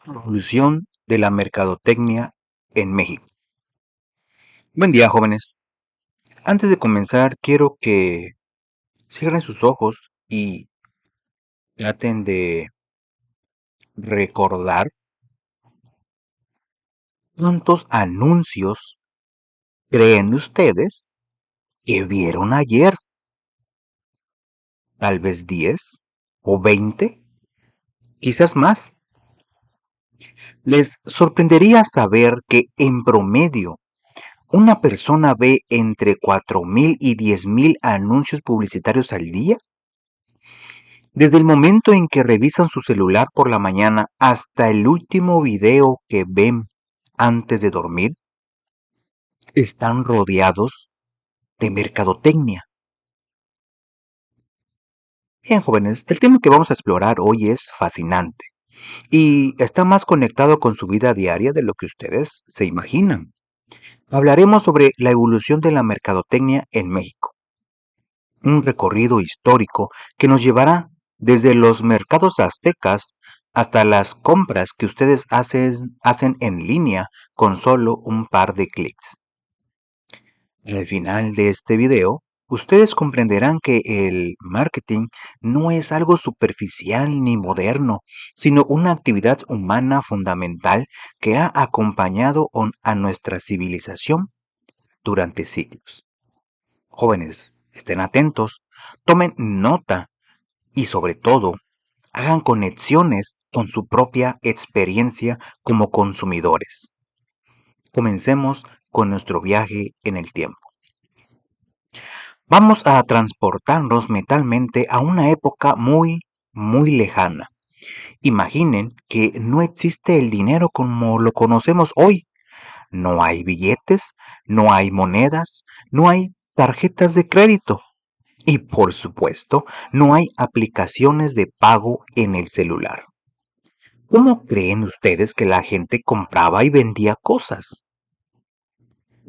Evolución de la mercadotecnia en México. Buen día, jóvenes. Antes de comenzar, quiero que cierren sus ojos y traten de recordar cuántos anuncios creen ustedes que vieron ayer. Tal vez 10 o 20, quizás más. Les sorprendería saber que en promedio una persona ve entre 4,000 y 10,000 anuncios publicitarios al día. Desde el momento en que revisan su celular por la mañana hasta el último video que ven antes de dormir, están rodeados de mercadotecnia. Bien, jóvenes, el tema que vamos a explorar hoy es fascinante y está más conectado con su vida diaria de lo que ustedes se imaginan. Hablaremos sobre la evolución de la mercadotecnia en México, un recorrido histórico que nos llevará desde los mercados aztecas hasta las compras que ustedes hacen en línea con solo un par de clics. Al final de este video, ustedes comprenderán que el marketing no es algo superficial ni moderno, sino una actividad humana fundamental que ha acompañado a nuestra civilización durante siglos. Jóvenes, estén atentos, tomen nota y sobre todo, hagan conexiones con su propia experiencia como consumidores. Comencemos con nuestro viaje en el tiempo. Vamos a transportarnos mentalmente a una época muy lejana. Imaginen que no existe el dinero como lo conocemos hoy. No hay billetes, no hay monedas, no hay tarjetas de crédito. Y por supuesto, no hay aplicaciones de pago en el celular. ¿Cómo creen ustedes que la gente compraba y vendía cosas?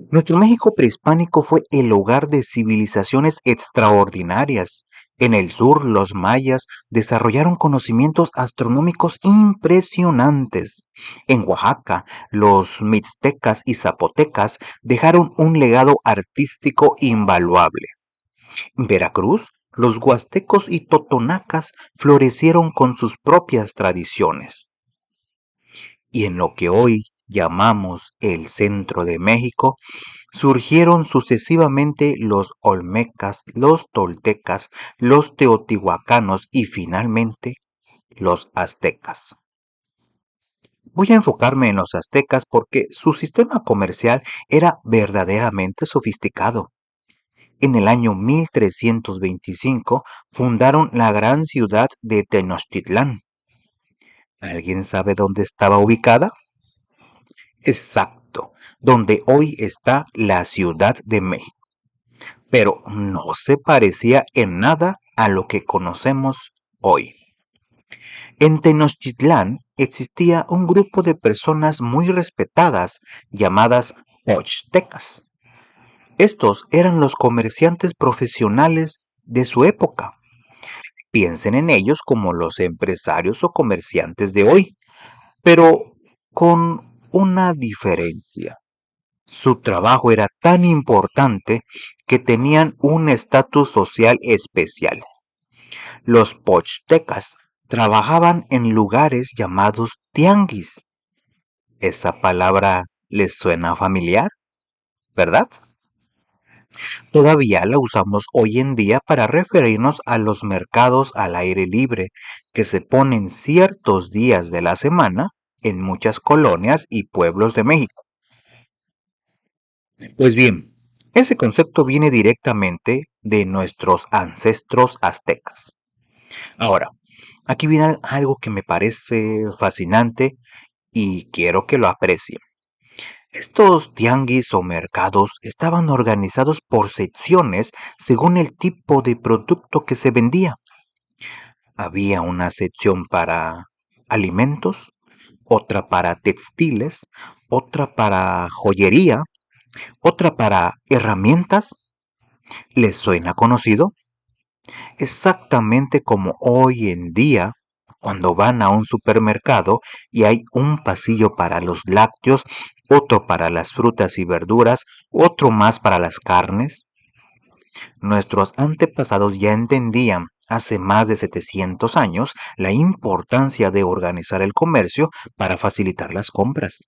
Nuestro México prehispánico fue el hogar de civilizaciones extraordinarias. En el sur, los mayas desarrollaron conocimientos astronómicos impresionantes. En Oaxaca, los mixtecas y zapotecas dejaron un legado artístico invaluable. En Veracruz, los huastecos y totonacas florecieron con sus propias tradiciones. Y en lo que hoy llamamos el centro de México, surgieron sucesivamente los olmecas, los toltecas, los teotihuacanos y finalmente los aztecas. Voy a enfocarme en los aztecas porque su sistema comercial era verdaderamente sofisticado. En el año 1325 fundaron la gran ciudad de Tenochtitlán. ¿Alguien sabe dónde estaba ubicada? Exacto, donde hoy está la Ciudad de México. Pero no se parecía en nada a lo que conocemos hoy. En Tenochtitlán existía un grupo de personas muy respetadas llamadas Pochtecas. Estos eran los comerciantes profesionales de su época. Piensen en ellos como los empresarios o comerciantes de hoy, pero con una diferencia. Su trabajo era tan importante que tenían un estatus social especial. Los pochtecas trabajaban en lugares llamados tianguis. Esa palabra les suena familiar, ¿verdad? Todavía la usamos hoy en día para referirnos a los mercados al aire libre que se ponen ciertos días de la semana en muchas colonias y pueblos de México. Pues bien, ese concepto viene directamente de nuestros ancestros aztecas. Ahora, aquí viene algo que me parece fascinante y quiero que lo aprecien. Estos tianguis o mercados estaban organizados por secciones según el tipo de producto que se vendía. Había una sección para alimentos, otra para textiles, otra para joyería, otra para herramientas. ¿Les suena conocido? Exactamente como hoy en día cuando van a un supermercado y hay un pasillo para los lácteos, otro para las frutas y verduras, otro más para las carnes. Nuestros antepasados ya entendían hace más de 700 años la importancia de organizar el comercio para facilitar las compras.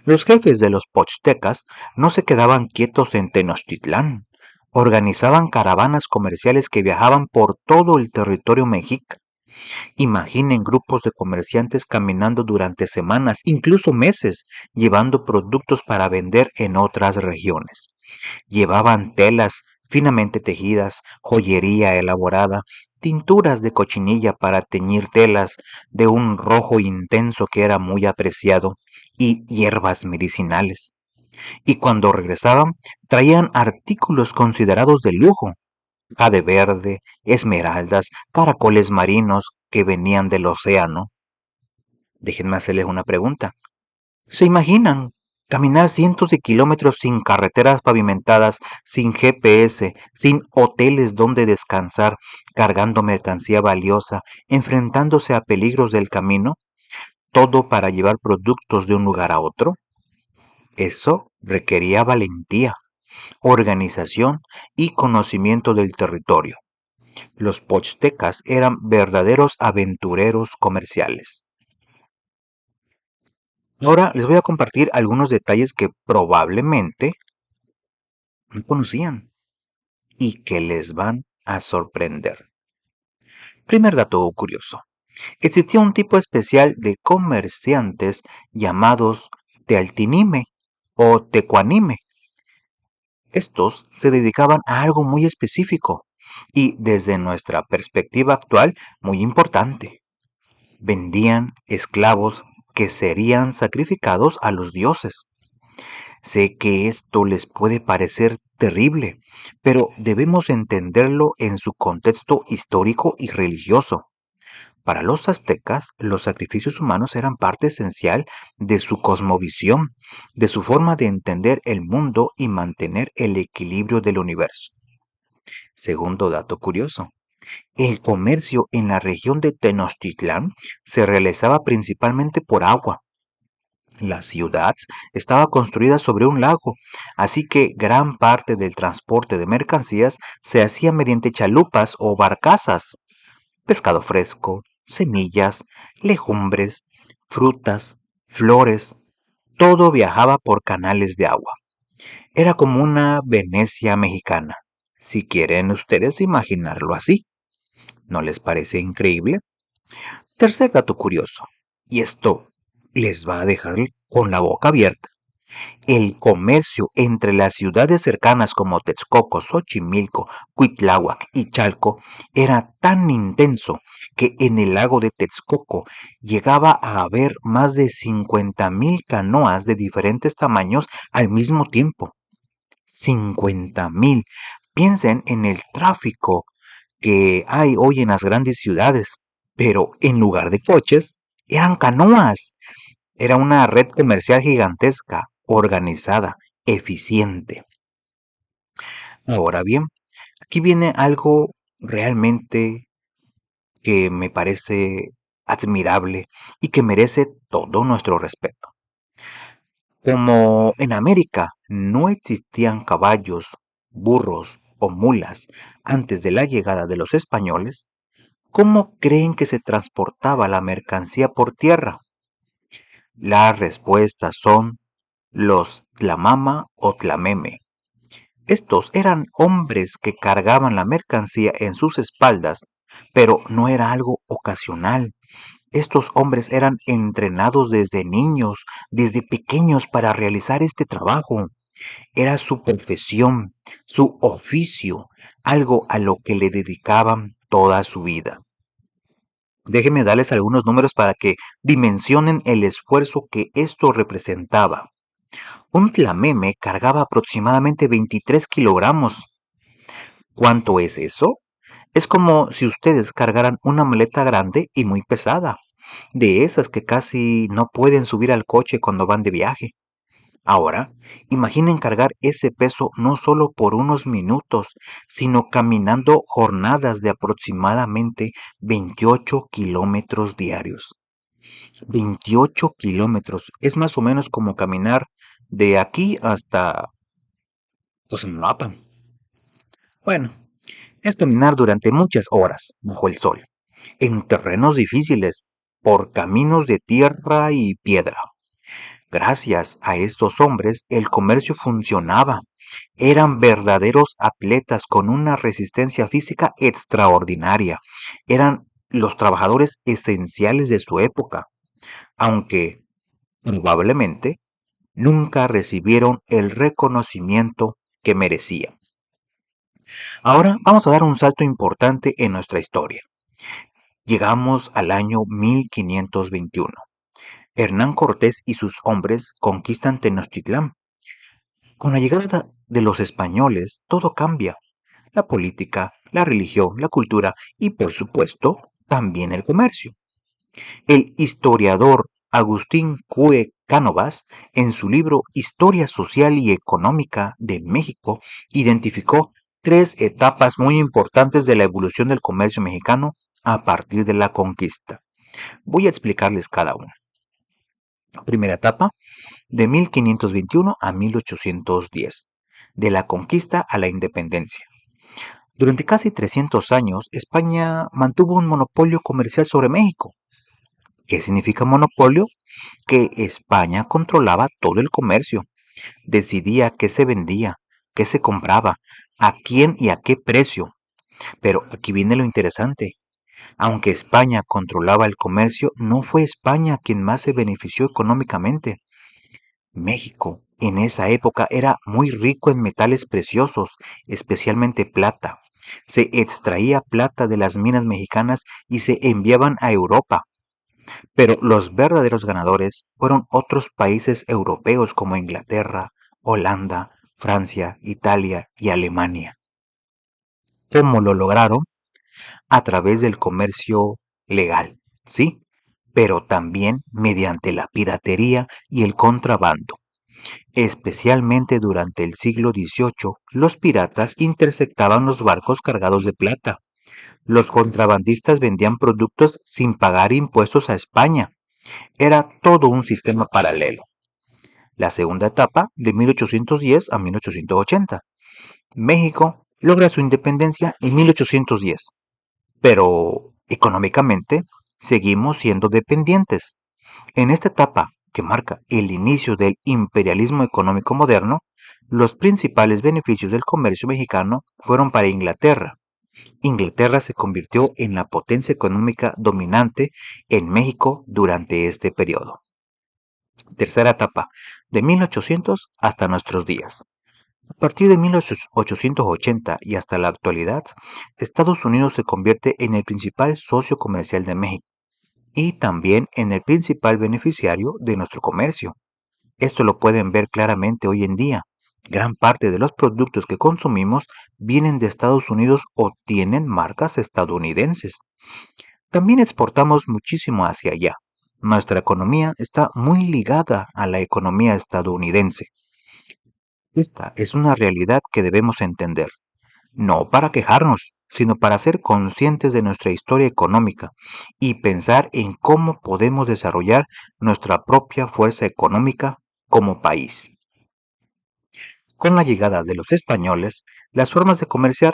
Los jefes de los pochtecas no se quedaban quietos en Tenochtitlán. Organizaban caravanas comerciales que viajaban por todo el territorio mexica. Imaginen grupos de comerciantes caminando durante semanas, incluso meses, llevando productos para vender en otras regiones. Llevaban telas finamente tejidas, joyería elaborada, tinturas de cochinilla para teñir telas de un rojo intenso que era muy apreciado, y hierbas medicinales. Y cuando regresaban, traían artículos considerados de lujo, jade verde, esmeraldas, caracoles marinos que venían del océano. Déjenme hacerles una pregunta. ¿Se imaginan caminar cientos de kilómetros sin carreteras pavimentadas, sin GPS, sin hoteles donde descansar, cargando mercancía valiosa, enfrentándose a peligros del camino, todo para llevar productos de un lugar a otro? Eso requería valentía, organización y conocimiento del territorio. Los pochtecas eran verdaderos aventureros comerciales. Ahora les voy a compartir algunos detalles que probablemente no conocían y que les van a sorprender. Primer dato curioso. Existía un tipo especial de comerciantes llamados tealtinime o tecuanime. Estos se dedicaban a algo muy específico y desde nuestra perspectiva actual muy importante. Vendían esclavos que serían sacrificados a los dioses. Sé que esto les puede parecer terrible, pero debemos entenderlo en su contexto histórico y religioso. Para los aztecas, los sacrificios humanos eran parte esencial de su cosmovisión, de su forma de entender el mundo y mantener el equilibrio del universo. Segundo dato curioso. El comercio en la región de Tenochtitlán se realizaba principalmente por agua. La ciudad estaba construida sobre un lago, así que gran parte del transporte de mercancías se hacía mediante chalupas o barcazas. Pescado fresco, semillas, legumbres, frutas, flores, todo viajaba por canales de agua. Era como una Venecia mexicana, si quieren ustedes imaginarlo así. ¿No les parece increíble? Tercer dato curioso, y esto les va a dejar con la boca abierta. El comercio entre las ciudades cercanas como Texcoco, Xochimilco, Cuitláhuac y Chalco era tan intenso que en el lago de Texcoco llegaba a haber más de 50,000 canoas de diferentes tamaños al mismo tiempo. 50,000. Piensen en el tráfico que hay hoy en las grandes ciudades, pero en lugar de coches, eran canoas. Era una red comercial gigantesca, organizada, eficiente. Ahora bien, aquí viene algo realmente que me parece admirable y que merece todo nuestro respeto. Como en América no existían caballos, burros o mulas antes de la llegada de los españoles, ¿cómo creen que se transportaba la mercancía por tierra? Las respuestas son los tlamama o tlameme. Estos eran hombres que cargaban la mercancía en sus espaldas, pero no era algo ocasional. Estos hombres eran entrenados desde niños, desde pequeños para realizar este trabajo. Era su profesión, su oficio, algo a lo que le dedicaban toda su vida. Déjenme darles algunos números para que dimensionen el esfuerzo que esto representaba. Un tlameme cargaba aproximadamente 23 kilogramos. ¿Cuánto es eso? Es como si ustedes cargaran una maleta grande y muy pesada, de esas que casi no pueden subir al coche cuando van de viaje. Ahora, imaginen cargar ese peso no solo por unos minutos, sino caminando jornadas de aproximadamente 28 kilómetros diarios. 28 kilómetros es más o menos como caminar de aquí hasta Cosamaloapan. Bueno, es caminar durante muchas horas bajo el sol, en terrenos difíciles, por caminos de tierra y piedra. Gracias a estos hombres el comercio funcionaba. Eran verdaderos atletas con una resistencia física extraordinaria. Eran los trabajadores esenciales de su época, aunque probablemente nunca recibieron el reconocimiento que merecían. Ahora vamos a dar un salto importante en nuestra historia. Llegamos al año 1521. Hernán Cortés y sus hombres conquistan Tenochtitlán. Con la llegada de los españoles, todo cambia. La política, la religión, la cultura y, por supuesto, también el comercio. El historiador Agustín Cue Cánovas, en su libro Historia Social y Económica de México, identificó tres etapas muy importantes de la evolución del comercio mexicano a partir de la conquista. Voy a explicarles cada una. Primera etapa, de 1521 a 1810, de la conquista a la independencia. Durante casi 300 años, España mantuvo un monopolio comercial sobre México. ¿Qué significa monopolio? Que España controlaba todo el comercio, decidía qué se vendía, qué se compraba, a quién y a qué precio. Pero aquí viene lo interesante. Aunque España controlaba el comercio, no fue España quien más se benefició económicamente. México en esa época era muy rico en metales preciosos, especialmente plata. Se extraía plata de las minas mexicanas y se enviaban a Europa. Pero los verdaderos ganadores fueron otros países europeos como Inglaterra, Holanda, Francia, Italia y Alemania. ¿Cómo lo lograron? A través del comercio legal, sí, pero también mediante la piratería y el contrabando. Especialmente durante el siglo XVIII, los piratas interceptaban los barcos cargados de plata. Los contrabandistas vendían productos sin pagar impuestos a España. Era todo un sistema paralelo. La segunda etapa, de 1810 a 1880. México logra su independencia en 1810, pero económicamente seguimos siendo dependientes. En esta etapa, que marca el inicio del imperialismo económico moderno, los principales beneficios del comercio mexicano fueron para Inglaterra. Inglaterra se convirtió en la potencia económica dominante en México durante este periodo. Tercera etapa, de 1800 hasta nuestros días. A partir de 1880 y hasta la actualidad, Estados Unidos se convierte en el principal socio comercial de México y también en el principal beneficiario de nuestro comercio. Esto lo pueden ver claramente hoy en día. Gran parte de los productos que consumimos vienen de Estados Unidos o tienen marcas estadounidenses. También exportamos muchísimo hacia allá. Nuestra economía está muy ligada a la economía estadounidense. Esta es una realidad que debemos entender, no para quejarnos, sino para ser conscientes de nuestra historia económica y pensar en cómo podemos desarrollar nuestra propia fuerza económica como país. Con la llegada de los españoles, las formas de comerciar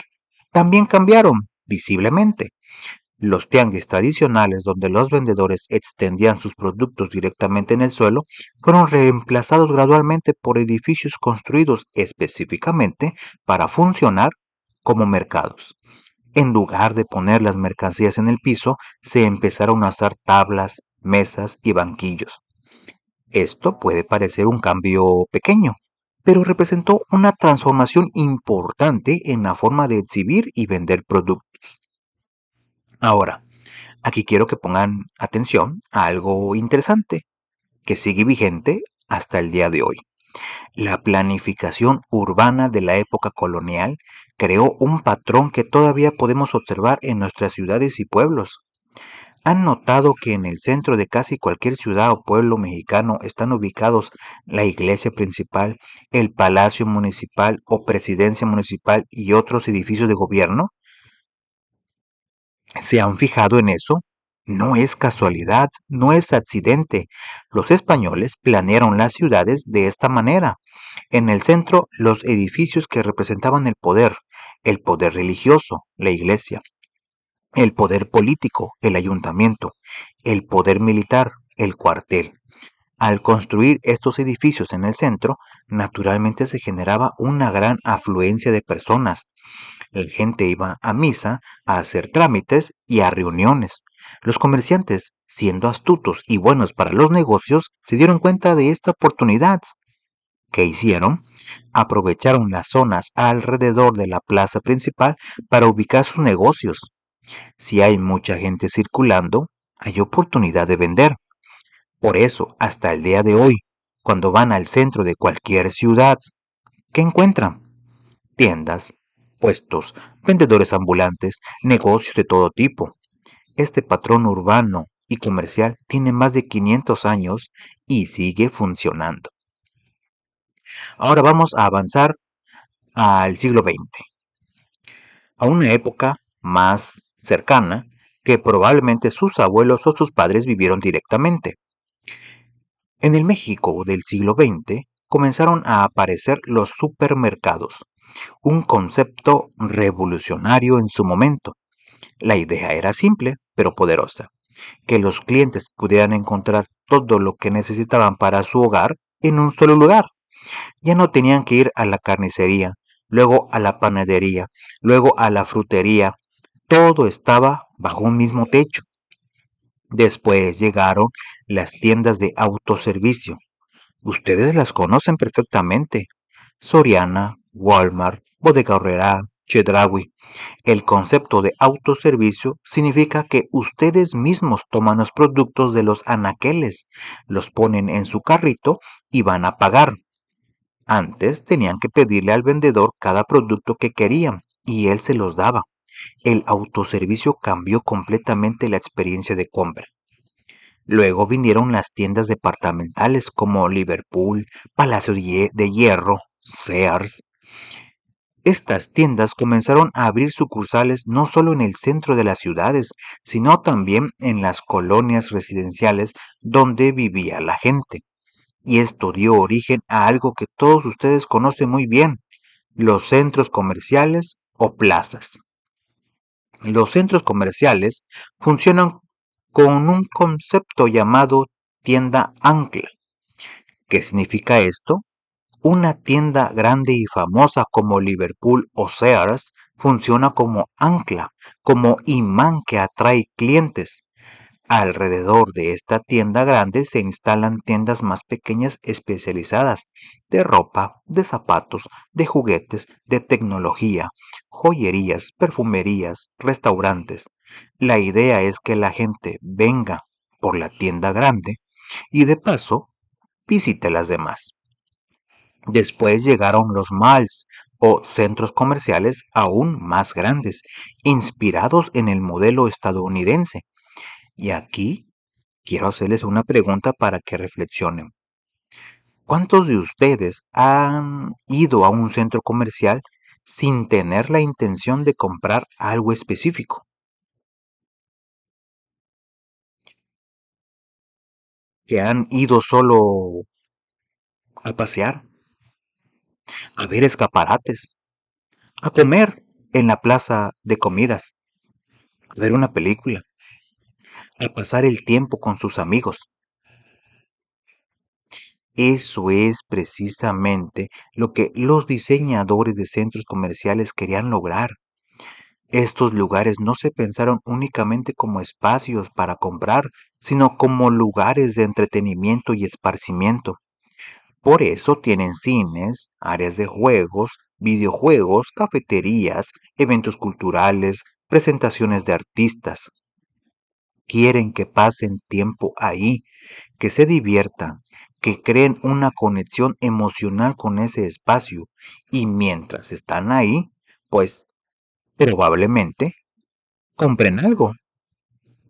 también cambiaron visiblemente. Los tianguis tradicionales, donde los vendedores extendían sus productos directamente en el suelo, fueron reemplazados gradualmente por edificios construidos específicamente para funcionar como mercados. En lugar de poner las mercancías en el piso, se empezaron a usar tablas, mesas y banquillos. Esto puede parecer un cambio pequeño, pero representó una transformación importante en la forma de exhibir y vender productos. Ahora, aquí quiero que pongan atención a algo interesante que sigue vigente hasta el día de hoy. La planificación urbana de la época colonial creó un patrón que todavía podemos observar en nuestras ciudades y pueblos. ¿Han notado que en el centro de casi cualquier ciudad o pueblo mexicano están ubicados la iglesia principal, el palacio municipal o presidencia municipal y otros edificios de gobierno? ¿Se han fijado en eso? No es casualidad, no es accidente. Los españoles planearon las ciudades de esta manera. En el centro, los edificios que representaban el poder religioso, la iglesia, el poder político, el ayuntamiento, el poder militar, el cuartel. Al construir estos edificios en el centro, naturalmente se generaba una gran afluencia de personas. La gente iba a misa, a hacer trámites y a reuniones. Los comerciantes, siendo astutos y buenos para los negocios, se dieron cuenta de esta oportunidad. ¿Qué hicieron? Aprovecharon las zonas alrededor de la plaza principal para ubicar sus negocios. Si hay mucha gente circulando, hay oportunidad de vender. Por eso, hasta el día de hoy, cuando van al centro de cualquier ciudad, ¿qué encuentran? Tiendas, puestos, vendedores ambulantes, negocios de todo tipo. Este patrón urbano y comercial tiene más de 500 años y sigue funcionando. Ahora vamos a avanzar al siglo XX, a una época más cercana que probablemente sus abuelos o sus padres vivieron directamente. En el México del siglo XX comenzaron a aparecer los supermercados, un concepto revolucionario en su momento. La idea era simple, pero poderosa, que los clientes pudieran encontrar todo lo que necesitaban para su hogar en un solo lugar. Ya no tenían que ir a la carnicería, luego a la panadería, luego a la frutería. Todo estaba bajo un mismo techo. Después llegaron las tiendas de autoservicio. Ustedes las conocen perfectamente. Soriana, Walmart, Bodega Aurrerá, Chedraui. El concepto de autoservicio significa que ustedes mismos toman los productos de los anaqueles, los ponen en su carrito y van a pagar. Antes tenían que pedirle al vendedor cada producto que querían y él se los daba. El autoservicio cambió completamente la experiencia de compra. Luego vinieron las tiendas departamentales como Liverpool, Palacio de Hierro, Sears. Estas tiendas comenzaron a abrir sucursales no solo en el centro de las ciudades, sino también en las colonias residenciales donde vivía la gente. Y esto dio origen a algo que todos ustedes conocen muy bien, los centros comerciales o plazas. Los centros comerciales funcionan con un concepto llamado tienda ancla. ¿Qué significa esto? Una tienda grande y famosa como Liverpool o Sears funciona como ancla, como imán que atrae clientes. Alrededor de esta tienda grande se instalan tiendas más pequeñas especializadas de ropa, de zapatos, de juguetes, de tecnología, joyerías, perfumerías, restaurantes. La idea es que la gente venga por la tienda grande y de paso visite las demás. Después llegaron los malls o centros comerciales aún más grandes, inspirados en el modelo estadounidense. Y aquí quiero hacerles una pregunta para que reflexionen. ¿Cuántos de ustedes han ido a un centro comercial sin tener la intención de comprar algo específico? ¿Que han ido solo a pasear, a ver escaparates, a comer en la plaza de comidas, a ver una película, a pasar el tiempo con sus amigos? Eso es precisamente lo que los diseñadores de centros comerciales querían lograr. Estos lugares no se pensaron únicamente como espacios para comprar, sino como lugares de entretenimiento y esparcimiento. Por eso tienen cines, áreas de juegos, videojuegos, cafeterías, eventos culturales, presentaciones de artistas. Quieren que pasen tiempo ahí, que se diviertan, que creen una conexión emocional con ese espacio. Y mientras están ahí, pues probablemente compren algo,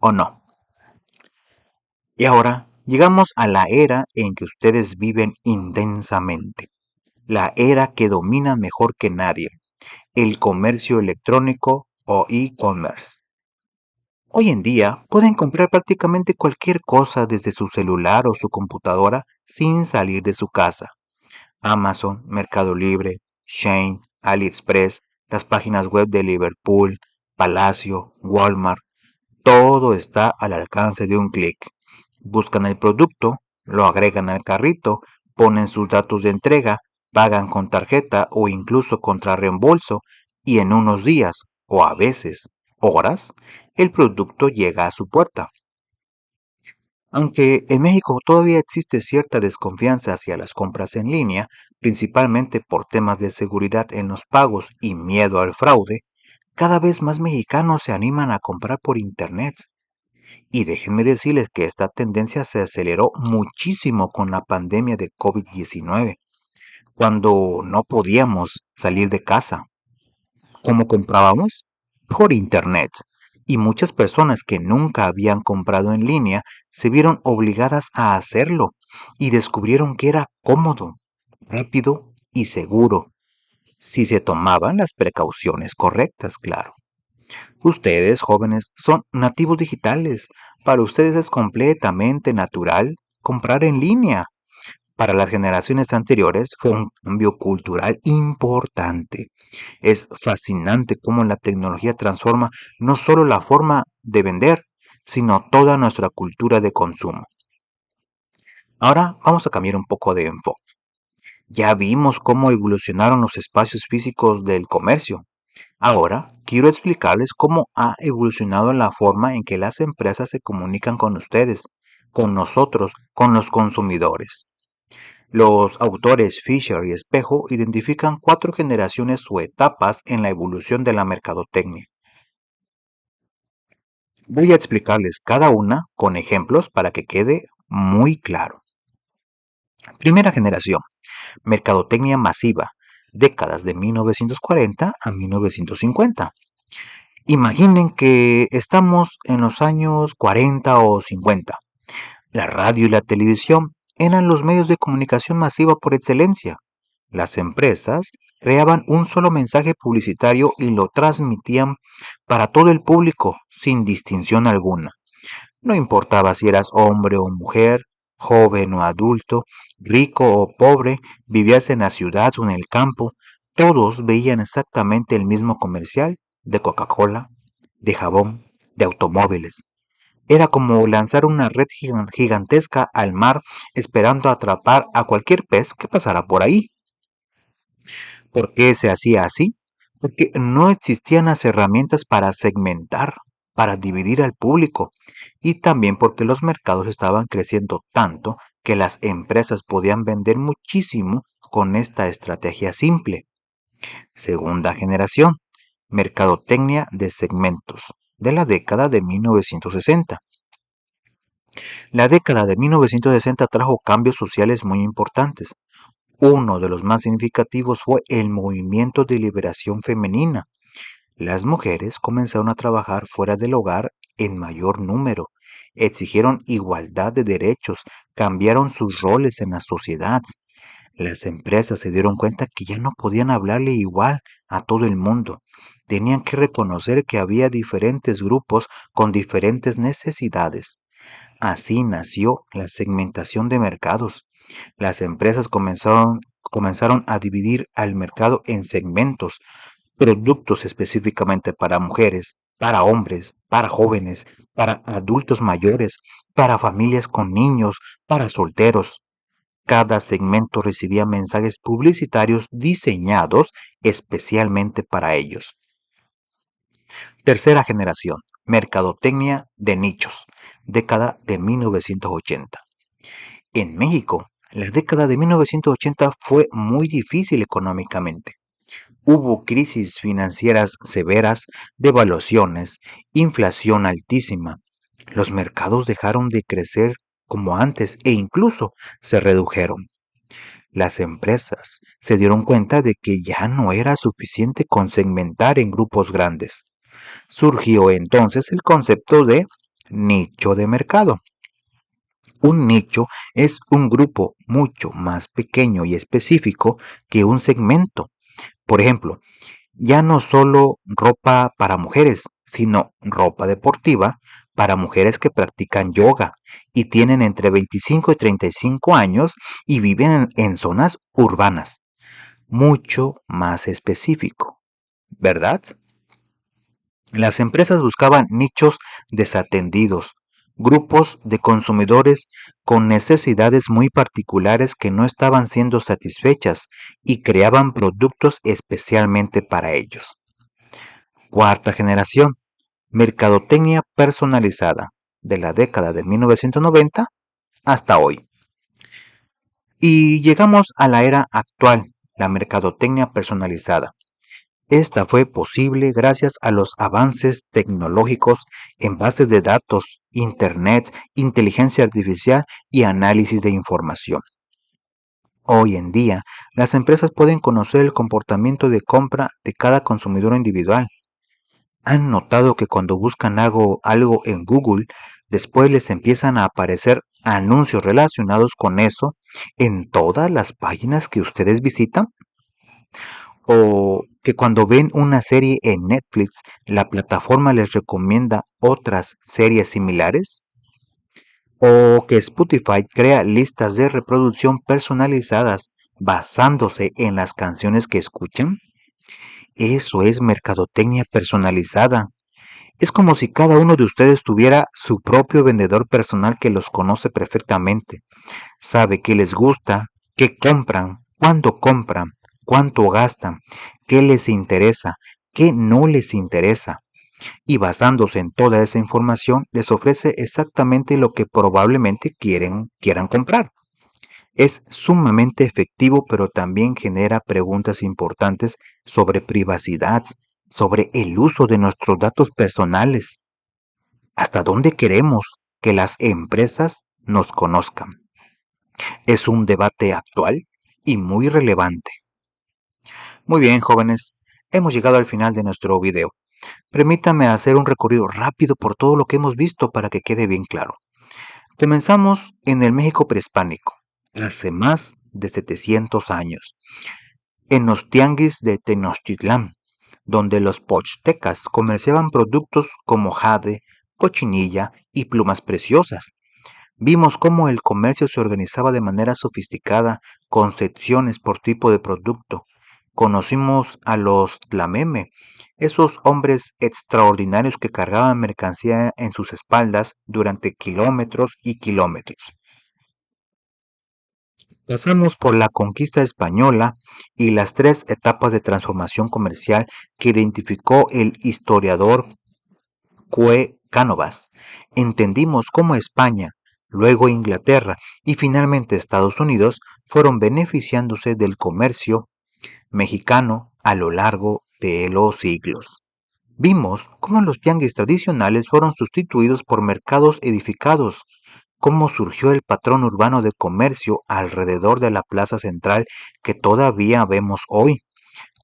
¿o no? Y ahora llegamos a la era en que ustedes viven intensamente, la era que domina mejor que nadie, el comercio electrónico o e-commerce. Hoy en día pueden comprar prácticamente cualquier cosa desde su celular o su computadora sin salir de su casa. Amazon, Mercado Libre, Shein, AliExpress, las páginas web de Liverpool, Palacio, Walmart, todo está al alcance de un clic. Buscan el producto, lo agregan al carrito, ponen sus datos de entrega, pagan con tarjeta o incluso contra reembolso y en unos días, o a veces horas, el producto llega a su puerta. Aunque en México todavía existe cierta desconfianza hacia las compras en línea, principalmente por temas de seguridad en los pagos y miedo al fraude, cada vez más mexicanos se animan a comprar por Internet. Y déjenme decirles que esta tendencia se aceleró muchísimo con la pandemia de COVID-19, cuando no podíamos salir de casa. ¿Cómo comprábamos? Por Internet. Y muchas personas que nunca habían comprado en línea se vieron obligadas a hacerlo y descubrieron que era cómodo, rápido y seguro, si se tomaban las precauciones correctas, claro. Ustedes, jóvenes, son nativos digitales. Para ustedes es completamente natural comprar en línea. Para las generaciones anteriores fue un cambio cultural importante. Es fascinante cómo la tecnología transforma no solo la forma de vender, sino toda nuestra cultura de consumo. Ahora vamos a cambiar un poco de enfoque. Ya vimos cómo evolucionaron los espacios físicos del comercio. Ahora quiero explicarles cómo ha evolucionado la forma en que las empresas se comunican con ustedes, con nosotros, con los consumidores. Los autores Fisher y Espejo identifican 4 generaciones o etapas en la evolución de la mercadotecnia. Voy a explicarles cada una con ejemplos para que quede muy claro. Primera generación, mercadotecnia masiva, décadas de 1940 a 1950. Imaginen que estamos en los años 40 o 50. La radio y la televisión eran los medios de comunicación masiva por excelencia. Las empresas creaban un solo mensaje publicitario y lo transmitían para todo el público sin distinción alguna. No importaba si eras hombre o mujer, joven o adulto, rico o pobre, vivías en la ciudad o en el campo, todos veían exactamente el mismo comercial de Coca-Cola, de jabón, de automóviles. Era como lanzar una red gigantesca al mar esperando atrapar a cualquier pez que pasara por ahí. ¿Por qué se hacía así? Porque no existían las herramientas para segmentar, para dividir al público, y también porque los mercados estaban creciendo tanto que las empresas podían vender muchísimo con esta estrategia simple. Segunda generación, mercadotecnia de segmentos, de la década de 1960. La década de 1960 trajo cambios sociales muy importantes. Uno de los más significativos fue el movimiento de liberación femenina. Las mujeres comenzaron a trabajar fuera del hogar en mayor número, exigieron igualdad de derechos, cambiaron sus roles en la sociedad. Las empresas se dieron cuenta que ya no podían hablarle igual a todo el mundo. Tenían que reconocer que había diferentes grupos con diferentes necesidades. Así nació la segmentación de mercados. Las empresas comenzaron a dividir al mercado en segmentos, productos específicamente para mujeres, para hombres, para jóvenes, para adultos mayores, para familias con niños, para solteros. Cada segmento recibía mensajes publicitarios diseñados especialmente para ellos. Tercera generación, mercadotecnia de nichos, década de 1980. En México, la década de 1980 fue muy difícil económicamente. Hubo crisis financieras severas, devaluaciones, inflación altísima. Los mercados dejaron de crecer como antes e incluso se redujeron. Las empresas se dieron cuenta de que ya no era suficiente con segmentar en grupos grandes. Surgió entonces el concepto de nicho de mercado. Un nicho es un grupo mucho más pequeño y específico que un segmento. Por ejemplo, ya no solo ropa para mujeres, sino ropa deportiva para mujeres que practican yoga y tienen entre 25 y 35 años y viven en zonas urbanas. Mucho más específico, ¿verdad? Las empresas buscaban nichos desatendidos, grupos de consumidores con necesidades muy particulares que no estaban siendo satisfechas y creaban productos especialmente para ellos. Cuarta generación, mercadotecnia personalizada, de la década de 1990 hasta hoy. Y llegamos a la era actual, la mercadotecnia personalizada. Esta fue posible gracias a los avances tecnológicos en bases de datos, Internet, inteligencia artificial y análisis de información. Hoy en día, las empresas pueden conocer el comportamiento de compra de cada consumidor individual. ¿Han notado que cuando buscan algo en Google, después les empiezan a aparecer anuncios relacionados con eso en todas las páginas que ustedes visitan? ¿O que cuando ven una serie en Netflix, la plataforma les recomienda otras series similares? ¿O que Spotify crea listas de reproducción personalizadas basándose en las canciones que escuchan? Eso es mercadotecnia personalizada. Es como si cada uno de ustedes tuviera su propio vendedor personal que los conoce perfectamente. Sabe qué les gusta, qué compran, cuánto gastan, qué les interesa, qué no les interesa. Y basándose en toda esa información, les ofrece exactamente lo que probablemente quieran comprar. Es sumamente efectivo, pero también genera preguntas importantes sobre privacidad, sobre el uso de nuestros datos personales. ¿Hasta dónde queremos que las empresas nos conozcan? Es un debate actual y muy relevante. Muy bien, jóvenes, hemos llegado al final de nuestro video. Permítame hacer un recorrido rápido por todo lo que hemos visto para que quede bien claro. Comenzamos en el México prehispánico, hace más de 700 años, en los tianguis de Tenochtitlán, donde los pochtecas comerciaban productos como jade, cochinilla y plumas preciosas. Vimos cómo el comercio se organizaba de manera sofisticada, con secciones por tipo de producto. Conocimos a los tlameme, esos hombres extraordinarios que cargaban mercancía en sus espaldas durante kilómetros y kilómetros. Pasamos por la conquista española y las tres etapas de transformación comercial que identificó el historiador Cue Cánovas. Entendimos cómo España, luego Inglaterra y finalmente Estados Unidos fueron beneficiándose del comercio mexicano a lo largo de los siglos. Vimos cómo los tianguis tradicionales fueron sustituidos por mercados edificados, cómo surgió el patrón urbano de comercio alrededor de la plaza central que todavía vemos hoy,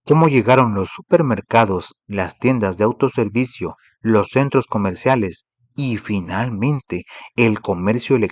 cómo llegaron los supermercados, las tiendas de autoservicio, los centros comerciales y finalmente el comercio electrónico